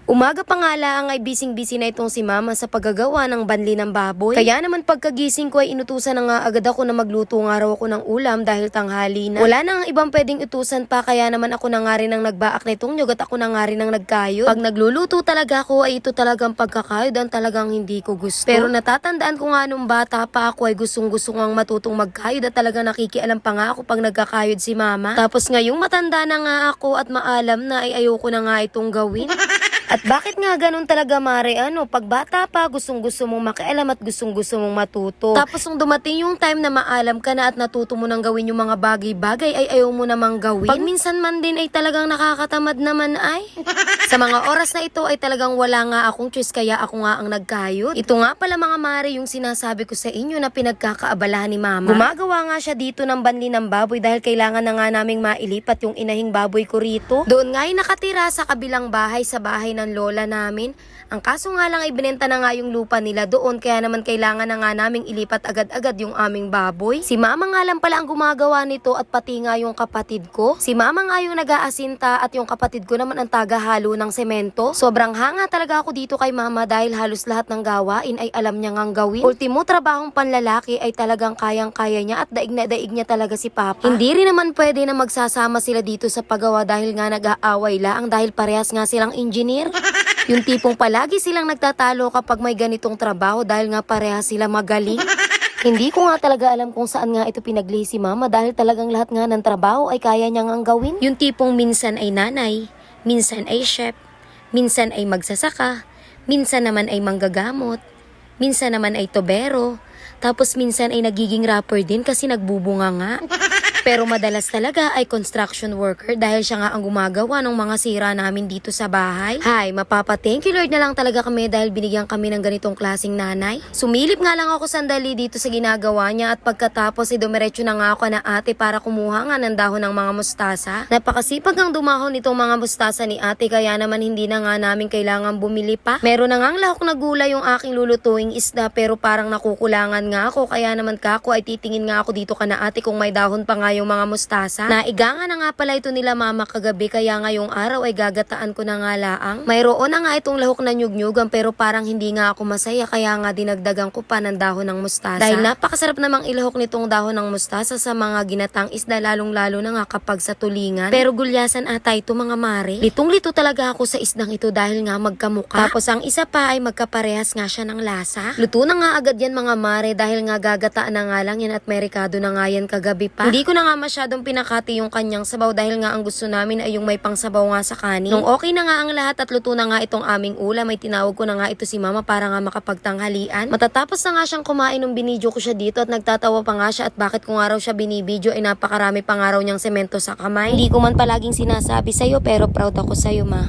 Umaga pa nga lang ay bising-busy na itong si mama sa paggagawa ng banli ng baboy. Kaya naman pagkagising ko ay inutusan na nga agad ako na magluto nga raw ako ng ulam dahil tanghali na. Wala nang ibang pwedeng utusan pa kaya naman ako na nga rin ang nagbaak na itong nyug at ako na nga rin ang nagkayod. Pag nagluluto talaga ako ay ito talagang pagkakayod ang talagang hindi ko gusto. Pero natatandaan ko nga nung bata pa ako ay gustong-gusto ngang matutong magkayod at talagang nakikialam pa nga ako pag nagkakayod si mama. Tapos ngayong matanda na nga ako at maalam na ay ayoko na nga itong gawin. At bakit nga ganun talaga mare, pag bata pa gustong-gusto mong makialam at gustong-gusto mong matuto. Tapos nung dumating yung time na maalam ka na at natuto mo nang gawin yung mga bagay-bagay ay ayaw mo namang gawin. Pag minsan man din ay talagang nakakatamad naman ay. Sa mga oras na ito ay talagang wala nga akong choice kaya ako nga ang nagkayod. Ito nga pala mga mare yung sinasabi ko sa inyo na pinagkakaabalahan ni mama. Gumagawa nga siya dito ng banli ng baboy dahil kailangan na nga naming mailipat yung inahing baboy ko rito. Doon nga ay nakatira sa kabilang bahay sa bahay ng lola namin. Ang kaso nga lang ay binenta na nga yung lupa nila doon kaya naman kailangan na nga naming ilipat agad-agad yung aming baboy. Si mama nga lang pala ang gumagawa nito at pati nga yung kapatid ko. Si mama nga yung nag-aasinta at yung kapatid ko naman ang tagahalo ng semento. Sobrang hanga talaga ako dito kay mama dahil halos lahat ng gawain ay alam niya ngang gawin. Ultimo trabahong panlalaki ay talagang kayang-kaya niya at daig na daig niya talaga si papa. Hindi rin naman pwede na magsasama sila dito sa paggawa dahil nga nag-aaway lang dahil parehas nga silang engineer. Yung tipong palagi silang nagtatalo kapag may ganitong trabaho dahil nga parehas sila magaling. Hindi ko nga talaga alam kung saan nga ito pinagli si mama dahil talagang lahat nga ng trabaho ay kaya niya ngang gawin. Yung tipong minsan ay nanay, minsan ay chef, minsan ay magsasaka, minsan naman ay manggagamot, minsan naman ay tobero, tapos minsan ay nagiging rapper din kasi nagbubunga nga. Pero madalas talaga ay construction worker dahil siya nga ang gumagawa ng mga sira namin dito sa bahay. Hay, mapapa-thank you Lord na lang talaga kami dahil binigyan kami ng ganitong klaseng nanay. Sumilip nga lang ako sandali dito sa ginagawa niya at pagkatapos ay dumiretso na nga ako na ate para kumuha nga ng dahon ng mga mustasa. Napakasipag ang dumahon nitong mga mustasa ni ate kaya naman hindi na nga namin kailangan bumili pa. Meron na nga ang lahok na gulay yung aking lulutuing isda pero parang nakukulangan nga ako kaya naman kako ay titingin nga ako dito ka na ate kung may dahon pa nga yung mga mustasa. Naiga na nga pala ito nila mama kagabi kaya ngayong araw ay gagataan ko na nga laang. Mayroon na nga itong lahok na nyug-nyugan pero parang hindi nga ako masaya kaya nga dinagdagan ko pa ng dahon ng mustasa. Dahil napakasarap namang ilahok nitong dahon ng mustasa sa mga ginatang isda lalong-lalo na nga kapag sa tulingan. Pero gulyasan ata ito mga mare. Litong-lito talaga ako sa isdang ito dahil nga magkamuka. Tapos ang isa pa ay magkaparehas nga siya ng lasa. Luto na nga agad yan mga mare dahil nga gagataan na nga lang yan at merikado na nga yan kagabi pa. Hindi ko na nga masyadong pinakati yung kanyang sabaw dahil nga ang gusto namin ay yung may pangsabaw nga sa kanin. Nung okay na nga ang lahat at luto na nga itong aming ulam ay tinawag ko na nga ito si mama para nga makapagtanghalian. Matatapos na nga siyang kumain nung binidyo ko siya dito at nagtatawa pa nga siya at bakit ko nga raw siya binibidyo ay napakarami pa nga raw niyang semento sa kamay. Hindi ko man palaging sinasabi sa'yo pero proud ako sa'yo ma.